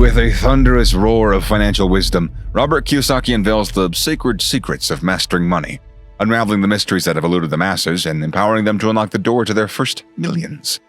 With a thunderous roar of financial wisdom, Robert Kiyosaki unveils the sacred secrets of mastering money, unraveling the mysteries that have eluded the masses and empowering them to unlock the door to their first millions.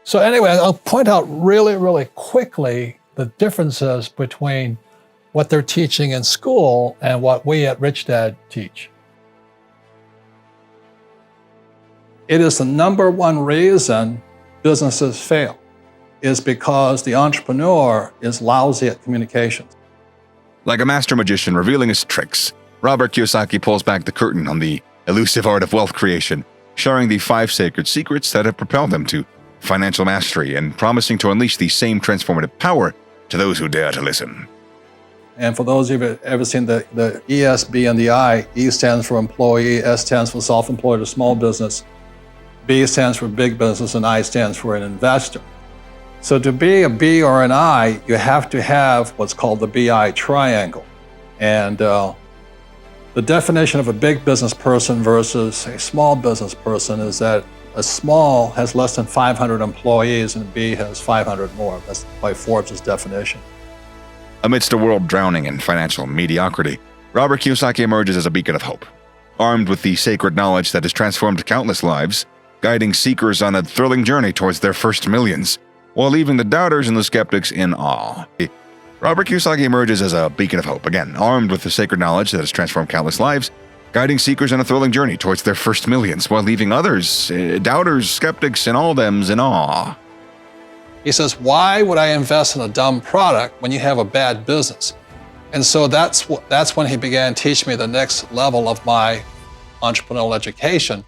So anyway, I'll point out really quickly the differences between what they're teaching in school and what we at Rich Dad teach. It is the number one reason businesses fail, is because the entrepreneur is lousy at communications. Like a master magician revealing his tricks, Robert Kiyosaki pulls back the curtain on the elusive art of wealth creation, sharing the 5 sacred secrets that have propelled them to financial mastery and promising to unleash the same transformative power to those who dare to listen. And for those of you who've ever seen the ES, B, and the I, E stands for employee, S stands for self-employed or small business, B stands for big business, and I stands for an investor. So to be a B or an I, you have to have what's called the BI triangle. And the definition of a big business person versus a small business person is that a small has less than 500 employees and B has 500 more. That's by Forbes' definition. Amidst a world drowning in financial mediocrity, Robert Kiyosaki emerges as a beacon of hope, armed with the sacred knowledge that has transformed countless lives, guiding seekers on a thrilling journey towards their first millions, while leaving the doubters and the skeptics in awe. Robert Kiyosaki emerges as a beacon of hope, again, armed with the sacred knowledge that has transformed countless lives, guiding seekers on a thrilling journey towards their first millions, while leaving others, doubters, skeptics, and all thems in awe. He says, why would I invest in a dumb product when you have a bad business? And so that's when he began teaching me the next level of my entrepreneurial education.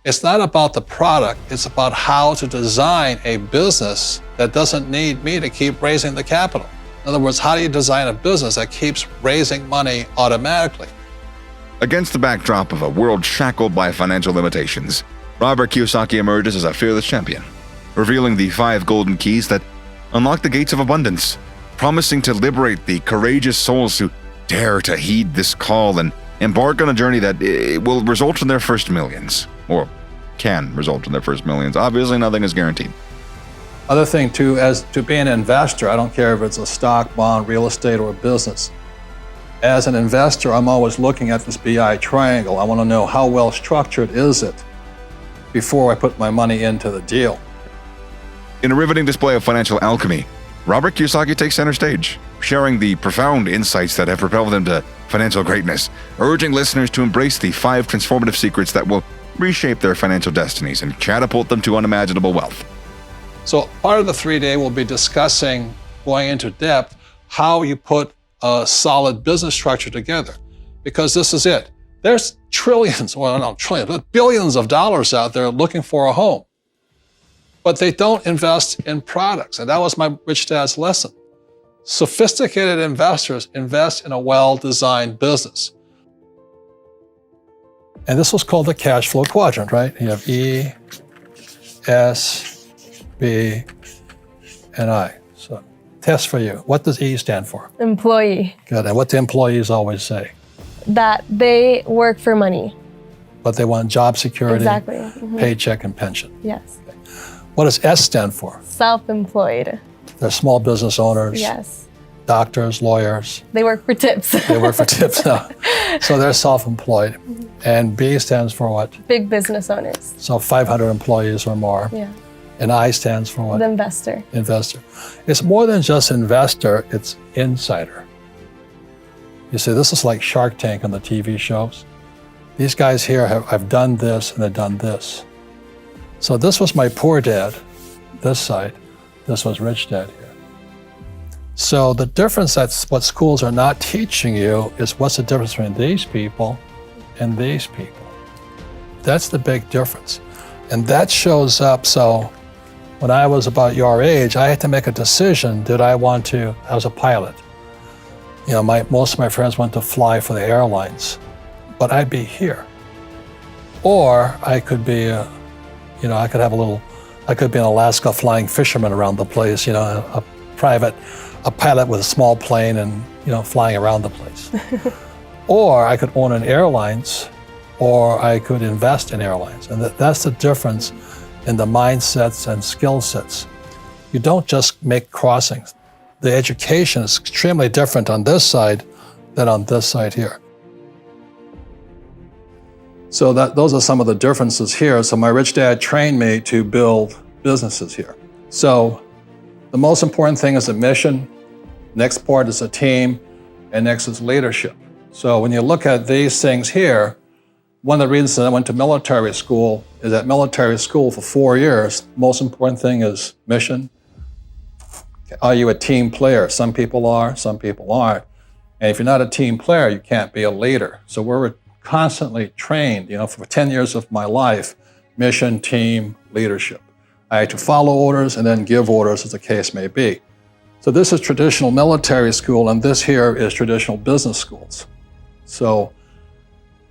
It's not about the product, it's about how to design a business that doesn't need me to keep raising the capital. In other words, how do you design a business that keeps raising money automatically? Against the backdrop of a world shackled by financial limitations, Robert Kiyosaki emerges as a fearless champion, revealing the 5 golden keys that unlock the gates of abundance, promising to liberate the courageous souls who dare to heed this call and embark on a journey that will result in their first millions, or can result in their first millions. Obviously, nothing is guaranteed. Other thing too, as to be an investor, I don't care if it's a stock, bond, real estate, or a business. As an investor, I'm always looking at this BI triangle. I want to know how well structured is it before I put my money into the deal. In a riveting display of financial alchemy, Robert Kiyosaki takes center stage, sharing the profound insights that have propelled him to financial greatness, urging listeners to embrace the 5 transformative secrets that will reshape their financial destinies and catapult them to unimaginable wealth. So part of the 3-day will be discussing, going into depth, how you put a solid business structure together. Because this is it. There's trillions, well not trillions, but billions of dollars out there looking for a home. But they don't invest in products. And that was my Rich Dad's lesson. Sophisticated investors invest in a well-designed business. And this was called the cash flow quadrant, right? You have E, S, B, and I. So test for you. What does E stand for? Employee. Good. And what do employees always say? That they work for money. But they want job security, Exactly. Mm-hmm. paycheck, and pension. Yes. What does S stand for? Self-employed. They're small business owners, Yes. doctors, lawyers. They work for tips. They work for tips now. So they're self-employed. Mm-hmm. And B stands for what? Big business owners. So 500 employees or more. Yeah. And I stands for what? The investor. Investor. It's more than just investor, it's insider. You see, this is like Shark Tank on the TV shows. These guys here have done this and they've done this. So this was my poor dad, this side. This was Rich Dad here. So the difference, that's what schools are not teaching you, is what's the difference between these people and these people. That's the big difference. And that shows up, so when I was about your age, I had to make a decision. I was a pilot. You know, most of my friends went to fly for the airlines, but I'd be here. Or I could be, I could be in Alaska flying fishermen around the place, a pilot with a small plane and, flying around the place. Or I could own an airlines, or I could invest in airlines. And that's the difference in the mindsets and skill sets. You don't just make crossings. the education is extremely different on this side than on this side here. So those are some of the differences here. So my rich dad trained me to build businesses here. So the most important thing is a mission, next part is a team, and next is leadership. So when you look at these things here, one of the reasons that I went to military school is at military school for 4 years, most important thing is mission. Are you a team player? Some people are, some people aren't. And if you're not a team player, you can't be a leader. So we're constantly trained, for 10 years of my life, mission, team, leadership. I had to follow orders and then give orders as the case may be. So this is traditional military school, and this here is traditional business schools. So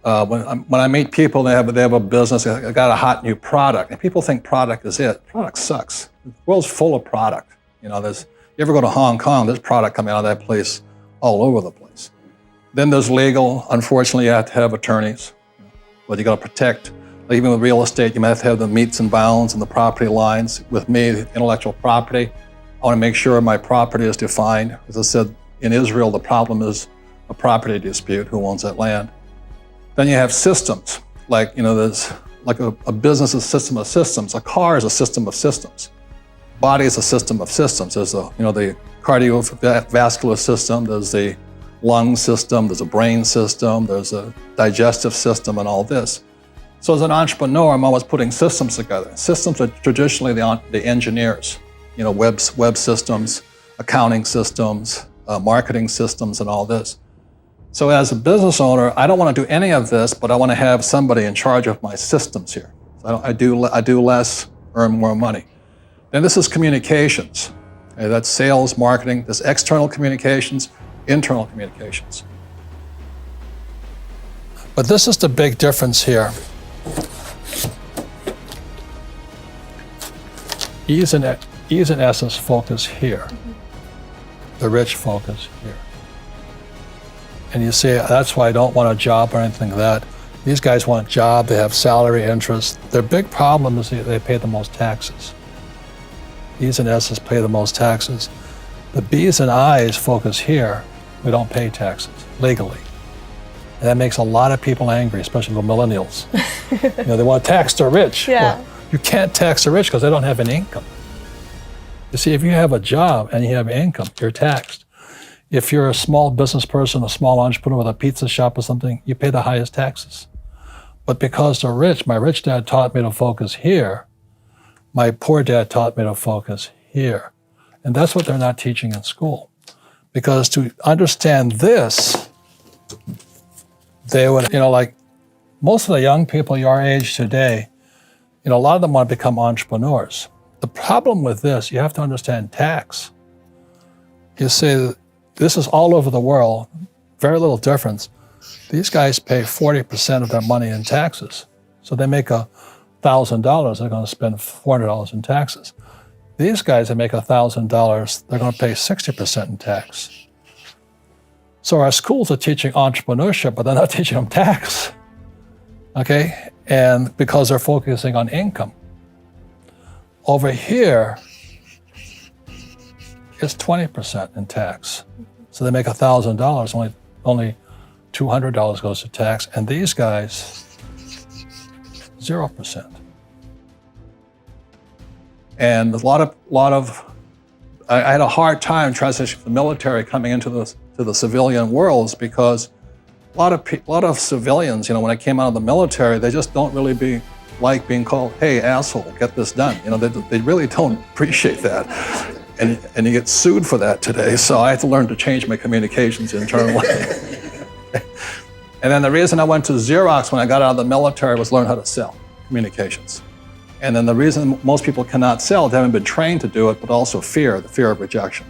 when I meet people, they have a business, I got a hot new product, and people think product is it. Product sucks. The world's full of product. You ever go to Hong Kong, there's product coming out of that place all over the place. Then there's legal. Unfortunately, you have to have attorneys. But you got to protect, even with real estate, you might have to have the meets and bounds and the property lines. With me, intellectual property, I want to make sure my property is defined. As I said, in Israel, the problem is a property dispute, who owns that land. Then you have systems, there's like a business is a system of systems. A car is a system of systems. Body is a system of systems. There's the cardiovascular system, there's the lung system, there's a brain system, there's a digestive system, and all this. So as an entrepreneur, I'm always putting systems together. Systems are traditionally the engineers, web systems, accounting systems, marketing systems, and all this. So as a business owner, I don't want to do any of this, but I want to have somebody in charge of my systems here. So I do less, earn more money. Then this is communications. Okay, that's sales, marketing. There's external communications, internal communications. But this is the big difference here. E's and S's focus here. The rich focus here. And you see, that's why I don't want a job or anything like that. These guys want a job, they have salary, interest. Their big problem is they pay the most taxes. E's and S's pay the most taxes. The B's and I's focus here. We don't pay taxes legally. And that makes a lot of people angry, especially the millennials. They want to tax the rich. Yeah. Well, you can't tax the rich because they don't have an income. You see, if you have a job and you have income, you're taxed. If you're a small business person, a small entrepreneur with a pizza shop or something, you pay the highest taxes. But because they're rich, my rich dad taught me to focus here. My poor dad taught me to focus here. And that's what they're not teaching in school. Because to understand this, they would, like most of the young people your age today, a lot of them want to become entrepreneurs. The problem with this, you have to understand tax. You see, this is all over the world, very little difference. These guys pay 40% of their money in taxes. So they make $1,000, they're going to spend $400 in taxes. These guys that make $1,000, they're going to pay 60% in tax. So our schools are teaching entrepreneurship, but they're not teaching them tax. Okay? And because they're focusing on income. Over here, it's 20% in tax. So they make $1,000, only $200 goes to tax, and these guys, 0%. And a lot of, I had a hard time transitioning from the military coming into the civilian worlds because a lot of civilians, when I came out of the military, they just don't really like being called, hey, asshole, get this done. They really don't appreciate that. And you get sued for that today, so I had to learn to change my communications internally. And then the reason I went to Xerox when I got out of the military was learn how to sell communications. And then the reason most people cannot sell, they haven't been trained to do it, but also the fear of rejection.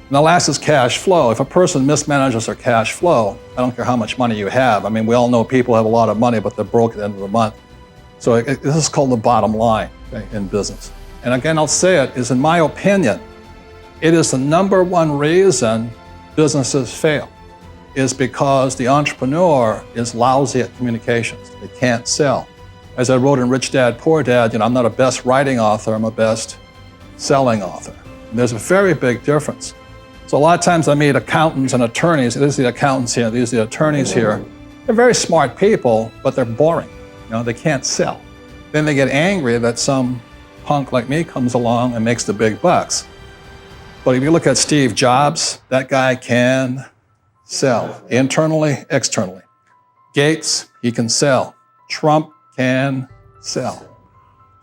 And the last is cash flow. If a person mismanages their cash flow, I don't care how much money you have. I mean, we all know people have a lot of money, but they're broke at the end of the month. So this is called the bottom line, okay, in business. And again, I'll say it, is in my opinion, it is the number one reason businesses fail, is because the entrepreneur is lousy at communications. They can't sell. As I wrote in Rich Dad, Poor Dad, I'm not a best writing author, I'm a best selling author. And there's a very big difference. So a lot of times I meet accountants and attorneys. These are the accountants here, these are the attorneys here. They're very smart people, but they're boring. They can't sell. Then they get angry that some punk like me comes along and makes the big bucks. But if you look at Steve Jobs, that guy can sell, internally, externally. Gates, he can sell. Trump can sell. Do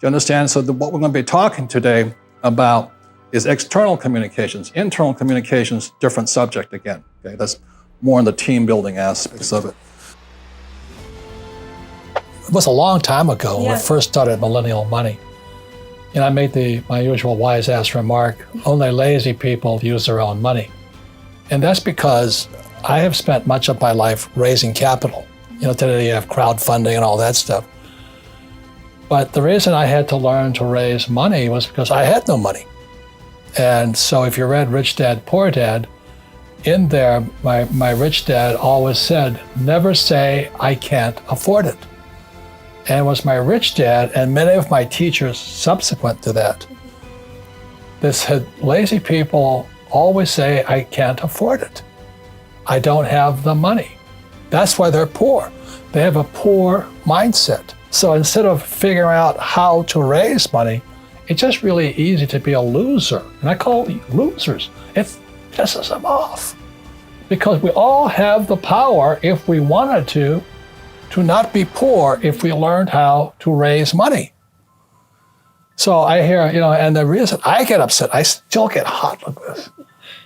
you understand? So what we're going to be talking today about is external communications. Internal communications, different subject again. Okay, that's more in the team building aspects of it. It was a long time ago when we first started Millennial Money. I made my usual wise ass remark, only lazy people use their own money. And that's because I have spent much of my life raising capital. Today you have crowdfunding and all that stuff. But the reason I had to learn to raise money was because I had no money. And so if you read Rich Dad, Poor Dad, in there, my rich dad always said, never say, I can't afford it. And it was my rich dad and many of my teachers subsequent to that. They said, lazy people always say, I can't afford it. I don't have the money. That's why they're poor. They have a poor mindset. So instead of figuring out how to raise money, it's just really easy to be a loser. And I call it losers. It pisses them off. Because we all have the power, if we wanted to not be poor if we learned how to raise money. So I hear, and the reason I get upset, I still get hot like this.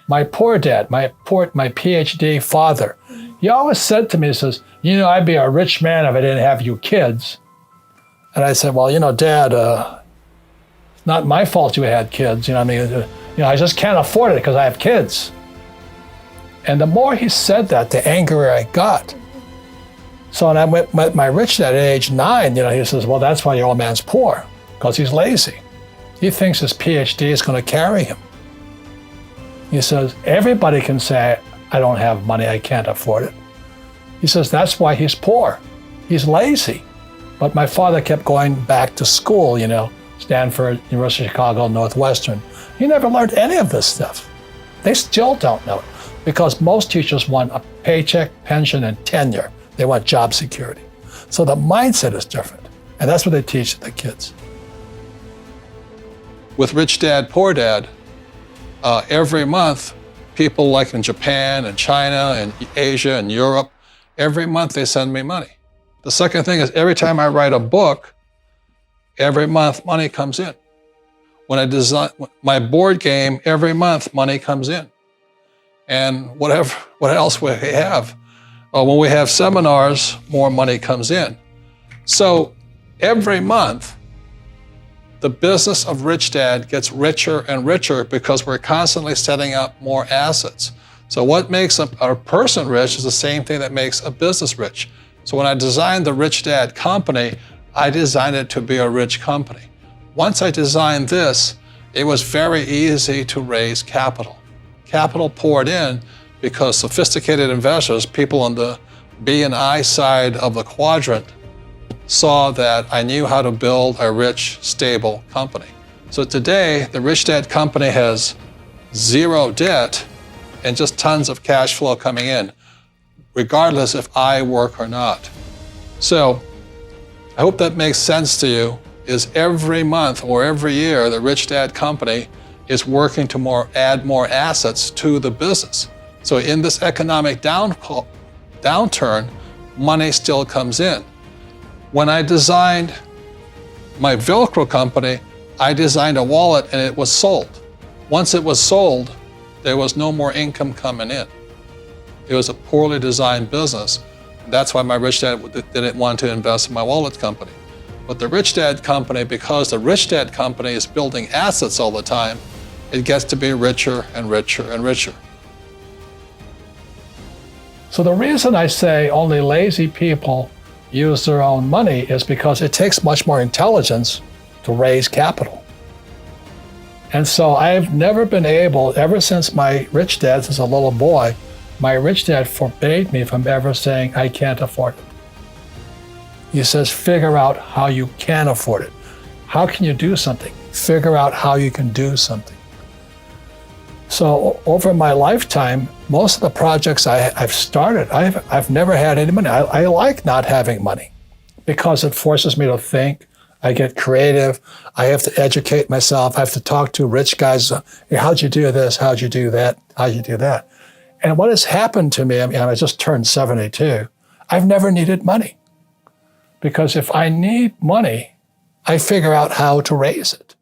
My poor dad, my PhD father, he always said to me, he says, I'd be a rich man if I didn't have you kids. And I said, well, Dad, it's not my fault you had kids. I just can't afford it because I have kids. And the more he said that, the angrier I got. So when I met my rich dad at age 9, he says, well, that's why your old man's poor, because he's lazy. He thinks his PhD is going to carry him. He says, everybody can say, I don't have money, I can't afford it. He says, that's why he's poor. He's lazy. But my father kept going back to school, Stanford, University of Chicago, Northwestern. He never learned any of this stuff. They still don't know it because most teachers want a paycheck, pension, and tenure. They want job security. So the mindset is different. And that's what they teach the kids. With Rich Dad, Poor Dad, every month, people like in Japan and China and Asia and Europe, every month they send me money. The second thing is every time I write a book, every month money comes in. When I design my board game, every month money comes in. And what else we have? When we have seminars, more money comes in. So every month, the business of Rich Dad gets richer and richer because we're constantly setting up more assets. So what makes a person rich is the same thing that makes a business rich. So when I designed the Rich Dad company, I designed it to be a rich company. Once I designed this, it was very easy to raise capital. Capital poured in because sophisticated investors, people on the B and I side of the quadrant, saw that I knew how to build a rich, stable company. So today, the Rich Dad company has zero debt and just tons of cash flow coming in, regardless if I work or not. So I hope that makes sense to you, is every month or every year, the Rich Dad company is working to add more assets to the business. So in this economic downturn, money still comes in. When I designed my Velcro company, I designed a wallet and it was sold. Once it was sold, there was no more income coming in. It was a poorly designed business. And that's why my Rich Dad didn't want to invest in my wallet company. But the Rich Dad company, because the Rich Dad company is building assets all the time, it gets to be richer and richer and richer. So the reason I say only lazy people use their own money is because it takes much more intelligence to raise capital. And so I've never been able, ever since my rich dad, since a little boy, my rich dad forbade me from ever saying, I can't afford it. He says, figure out how you can afford it. How can you do something? Figure out how you can do something. So over my lifetime, most of the projects I've started, I've never had any money. I like not having money because it forces me to think. I get creative. I have to educate myself. I have to talk to rich guys. Hey, how'd you do this? How'd you do that? How'd you do that? And what has happened to me, I mean, I just turned 72. I've never needed money because if I need money, I figure out how to raise it.